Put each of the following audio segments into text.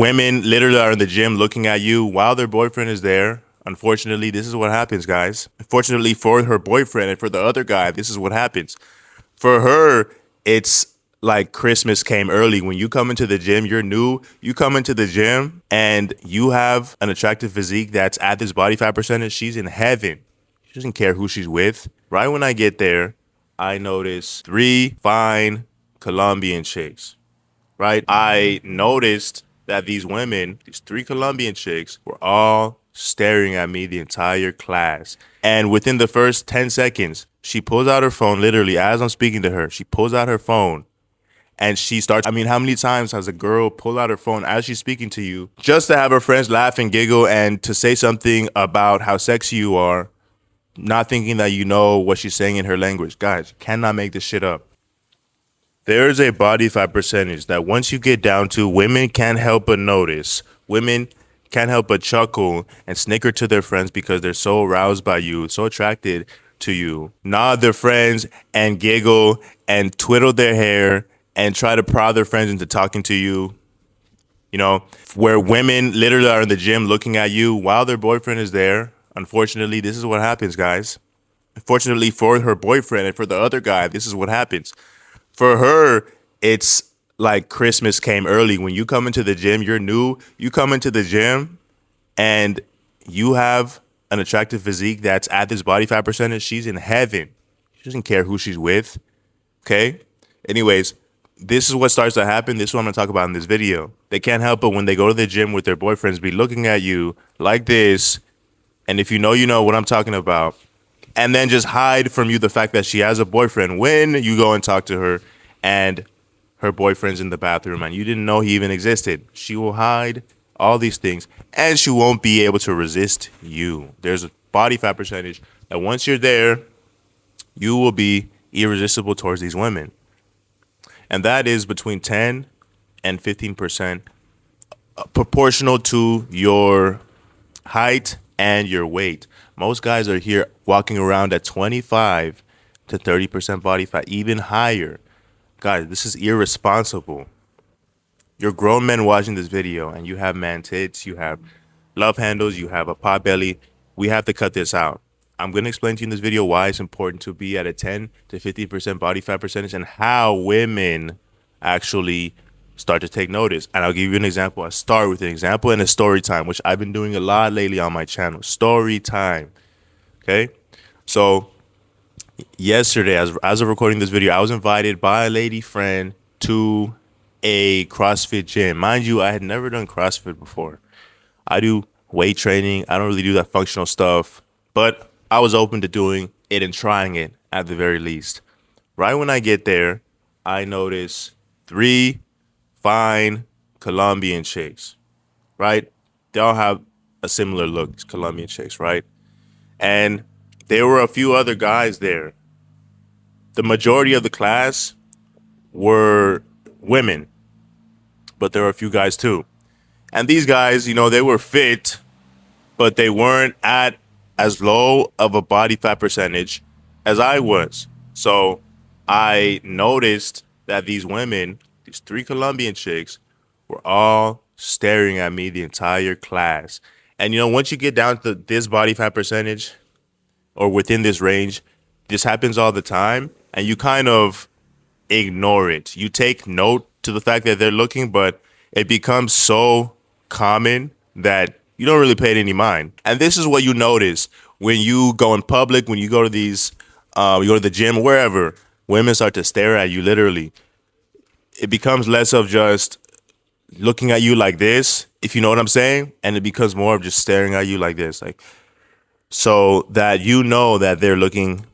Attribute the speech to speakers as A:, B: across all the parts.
A: women literally are in the gym looking at you while their boyfriend is there. Unfortunately, this is what happens, guys. Unfortunately for her boyfriend and for the other guy, this is what happens. For her, it's like Christmas came early. When you come into the gym, you're new. You come into the gym and you have an attractive physique that's at this body fat percentage. She's in heaven. She doesn't care who she's with. Right when I get there, I notice three fine Colombian chicks. Right? I noticed that these women, these three Colombian chicks, were all staring at me the entire class. And within the first 10 seconds, she pulls out her phone, literally, as I'm speaking to her. She pulls out her phone and she starts. I mean, how many times has a girl pull out her phone as she's speaking to you just to have her friends laugh and giggle and to say something about how sexy you are, not thinking that you know what she's saying in her language? Guys, you cannot make this shit up. There is a body fat percentage that once you get down to, women can't help but notice. Women can't help but chuckle and snicker to their friends because they're so aroused by you, so attracted to you. Nod their friends and giggle and twiddle their hair and try to prod their friends into talking to you. You know, where women literally are in the gym looking at you while their boyfriend is there. Unfortunately, this is what happens, guys. Unfortunately for her boyfriend and for the other guy, this is what happens. For her, it's like Christmas came early. When you come into the gym, you're new. You come into the gym and you have an attractive physique that's at this body fat percentage. She's in heaven. She doesn't care who she's with. Okay? Anyways, this is what starts to happen. This is what I'm going to talk about in this video. They can't help but when they go to the gym with their boyfriends be looking at you like this. And if you know what I'm talking about. And then just hide from you the fact that she has a boyfriend when you go and talk to her and her boyfriend's in the bathroom and you didn't know he even existed. She will hide all these things and she won't be able to resist you. There's a body fat percentage that once you're there, you will be irresistible towards these women. And that is between 10 and 15% proportional to your height and your weight. Most guys are here walking around at 25 to 30% body fat, even higher. Guys, this is irresponsible. You're grown men watching this video and you have man tits, you have love handles, you have a pot belly. We have to cut this out. I'm going to explain to you in this video why it's important to be at a 10 to 15% body fat percentage and how women actually start to take notice. And I'll give you an example. I'll start with an example and a story time, which I've been doing a lot lately on my channel. Story time. Okay? So yesterday, as of recording this video, I was invited by a lady friend to a CrossFit gym. Mind you, I had never done CrossFit before. I do weight training. I don't really do that functional stuff, but I was open to doing it and trying it at the very least. Right when I get there, I notice three fine Colombian chicks, right? They all have a similar look, these Colombian chicks, right? And there were a few other guys there. The majority of the class were women, but there were a few guys too. And these guys, they were fit, but they weren't at as low of a body fat percentage as I was. So I noticed that these women, these three Colombian chicks, were all staring at me the entire class. And once you get down to this body fat percentage or within this range, this happens all the time and you kind of ignore it. You take note to the fact that they're looking, but it becomes so common that you don't really pay it any mind. And this is what you notice when you go in public, when you go to these, you go to the gym, wherever, women start to stare at you literally. It becomes less of just looking at you like this, if you know what I'm saying, and it becomes more of just staring at you like this, like, so that you know that they're looking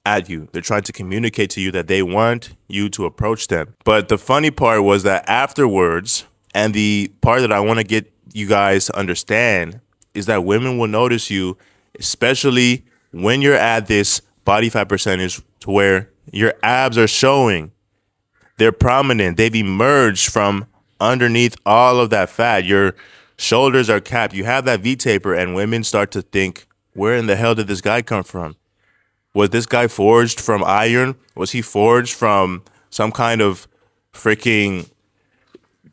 A: at you. They're trying to communicate to you that they want you to approach them. But the funny part was that afterwards, and the part that I want to get you guys to understand, is that women will notice you, especially when you're at this body fat percentage to where your abs are showing. They're prominent. They've emerged from underneath all of that fat. Your shoulders are capped. You have that V-taper, and women start to think, where in the hell did this guy come from? Was this guy forged from iron? Was he forged from some kind of freaking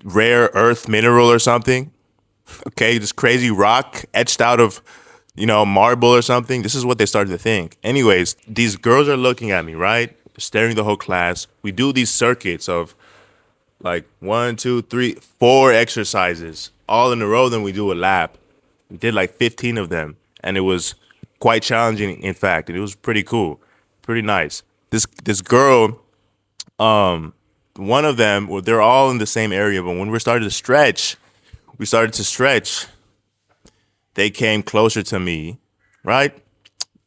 A: rare earth mineral or something. Okay, this crazy rock etched out of, marble or something. This is what they started to think. Anyways, these girls are looking at me, right? Staring the whole class. We do these circuits of like one, two, three, four exercises all in a row. Then we do a lap. We did like 15 of them, and it was quite challenging, in fact. And it was pretty cool, pretty nice. This girl, one of them, well, they're all in the same area, but when we started to stretch. They came closer to me, right?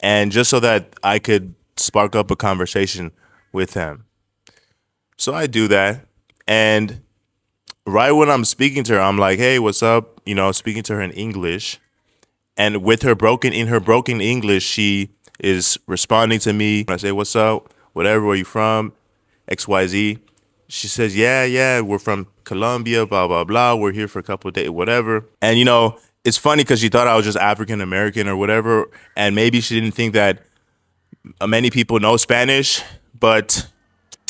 A: And just so that I could spark up a conversation with them. So I do that. And right when I'm speaking to her, I'm like, hey, what's up? Speaking to her in English. And with her broken English, she is responding to me. I say, what's up? Whatever, where you from? XYZ. She says, yeah, we're from Colombia, blah, blah, blah. We're here for a couple of days, whatever. And, it's funny because she thought I was just African American or whatever. And maybe she didn't think that many people know Spanish. But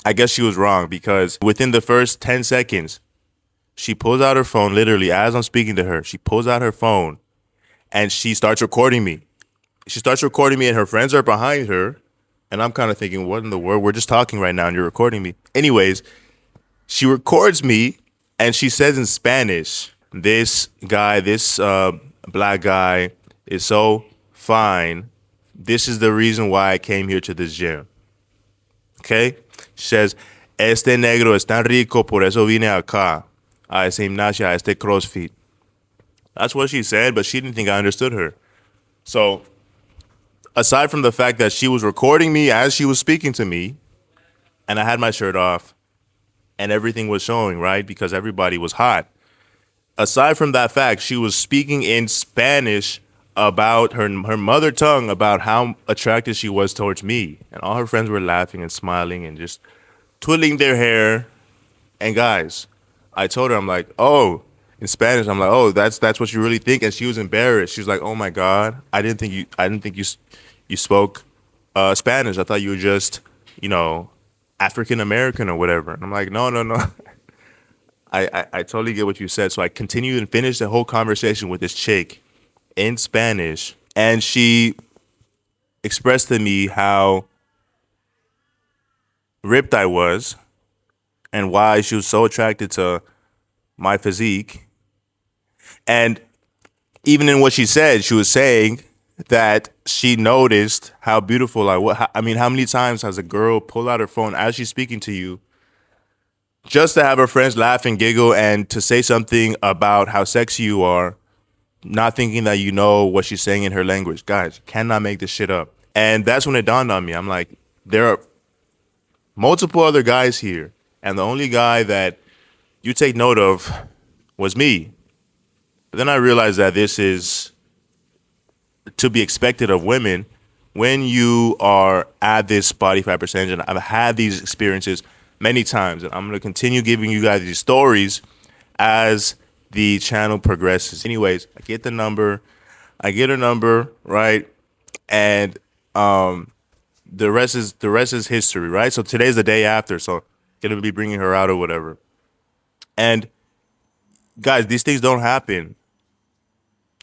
A: I guess she was wrong because within the first 10 seconds, she pulls out her phone, literally, as I'm speaking to her. She pulls out her phone and she starts recording me. She starts recording me and her friends are behind her. And I'm kind of thinking, what in the world? We're just talking right now and you're recording me. Anyways, she records me and she says in Spanish, this guy, this black guy is so fine. This is the reason why I came here to this gym. Okay? She says, este negro es tan rico, por eso vine acá, a ese gimnasio, a este CrossFit. That's what she said, but she didn't think I understood her. So, aside from the fact that she was recording me as she was speaking to me, and I had my shirt off, and everything was showing, right? Because everybody was hot. Aside from that fact, she was speaking in Spanish about her mother tongue, about how attracted she was towards me. And all her friends were laughing and smiling and just twiddling their hair. And guys, I told her, I'm like, oh, in Spanish, I'm like, oh, that's what you really think. And she was embarrassed. She was like, oh my God, I didn't think you spoke Spanish. I thought you were just, African American or whatever. And I'm like, no. I totally get what you said. So I continued and finished the whole conversation with this chick in Spanish. And she expressed to me how ripped I was and why she was so attracted to my physique. And even in what she said, she was saying that she noticed how beautiful I was. I mean, how many times has a girl pull out her phone as she's speaking to you just to have her friends laugh and giggle and to say something about how sexy you are, not thinking that you know what she's saying in her language. Guys, cannot make this shit up. And that's when it dawned on me. I'm like, there are multiple other guys here, and the only guy that you take note of was me. But then I realized that this is to be expected of women when you are at this body fat percentage. And I've had these experiences many times, and I'm going to continue giving you guys these stories as the channel progresses. Anyways, I get her number, right? And the rest is history, right? So today's the day after, so gonna be bringing her out or whatever. And guys, these things don't happen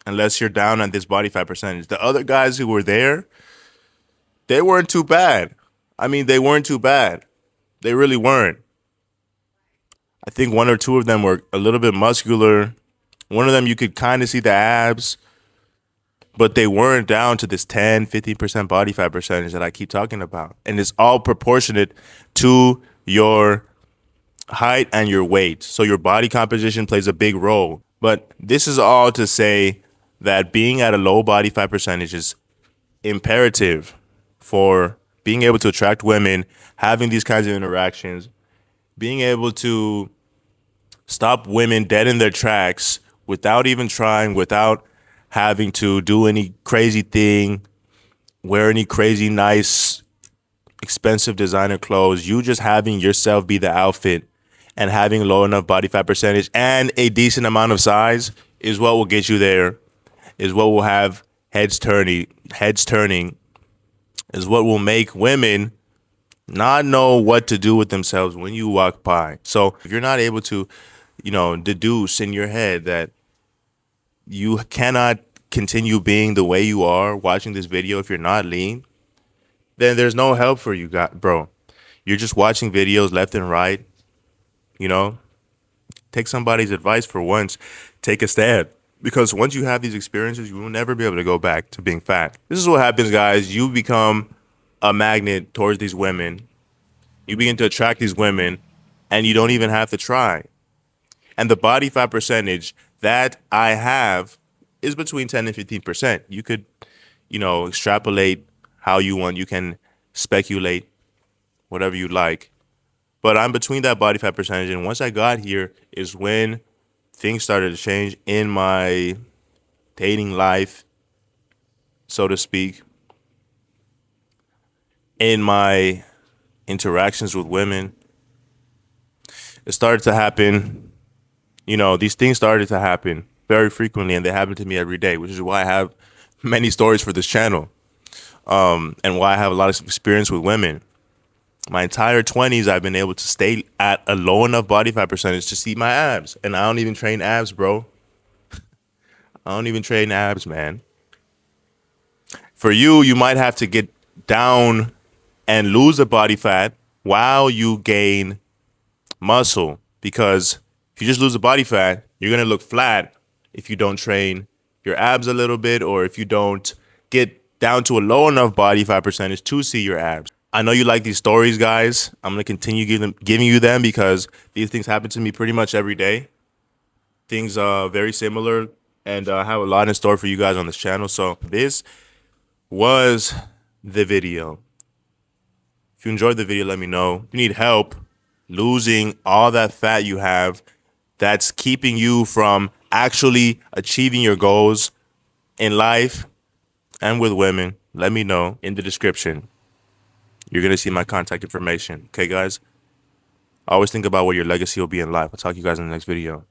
A: unless you're down on this body fat percentage. The other guys who were there, they weren't too bad. I mean, they weren't too bad. They really weren't. I think one or two of them were a little bit muscular. One of them, you could kind of see the abs, but they weren't down to this 10, 15% body fat percentage that I keep talking about. And it's all proportionate to your height and your weight. So your body composition plays a big role. But this is all to say that being at a low body fat percentage is imperative for being able to attract women, having these kinds of interactions, being able to stop women dead in their tracks without even trying, without having to do any crazy thing, wear any crazy nice, expensive designer clothes. You just having yourself be the outfit and having low enough body fat percentage and a decent amount of size is what will get you there, is what will have heads turning, is what will make women not know what to do with themselves when you walk by. So if you're not able to deduce in your head that you cannot continue being the way you are watching this video if you're not lean, then there's no help for you, bro. You're just watching videos left and right. You know, take somebody's advice for once. Take a stand. Because once you have these experiences, you will never be able to go back to being fat. This is what happens, guys. You become a magnet towards these women. You begin to attract these women, and you don't even have to try. And the body fat percentage that I have is between 10 and 15%. You could, extrapolate how you want. You can speculate whatever you like. But I'm between that body fat percentage. And once I got here is when things started to change in my dating life, so to speak, in my interactions with women. It started to happen. These things started to happen very frequently, and they happen to me every day, which is why I have many stories for this channel, and why I have a lot of experience with women. My entire 20s, I've been able to stay at a low enough body fat percentage to see my abs. And I don't even train abs, bro. I don't even train abs, man. For you, you might have to get down and lose the body fat while you gain muscle. Because if you just lose the body fat, you're going to look flat if you don't train your abs a little bit, or if you don't get down to a low enough body fat percentage to see your abs. I know you like these stories, guys. I'm going to continue giving you them because these things happen to me pretty much every day. Things very similar, and I have a lot in store for you guys on this channel. So this was the video. If you enjoyed the video, let me know. If you need help losing all that fat you have that's keeping you from actually achieving your goals in life and with women, let me know in the description. You're going to see my contact information. Okay, guys? Always think about what your legacy will be in life. I'll talk to you guys in the next video.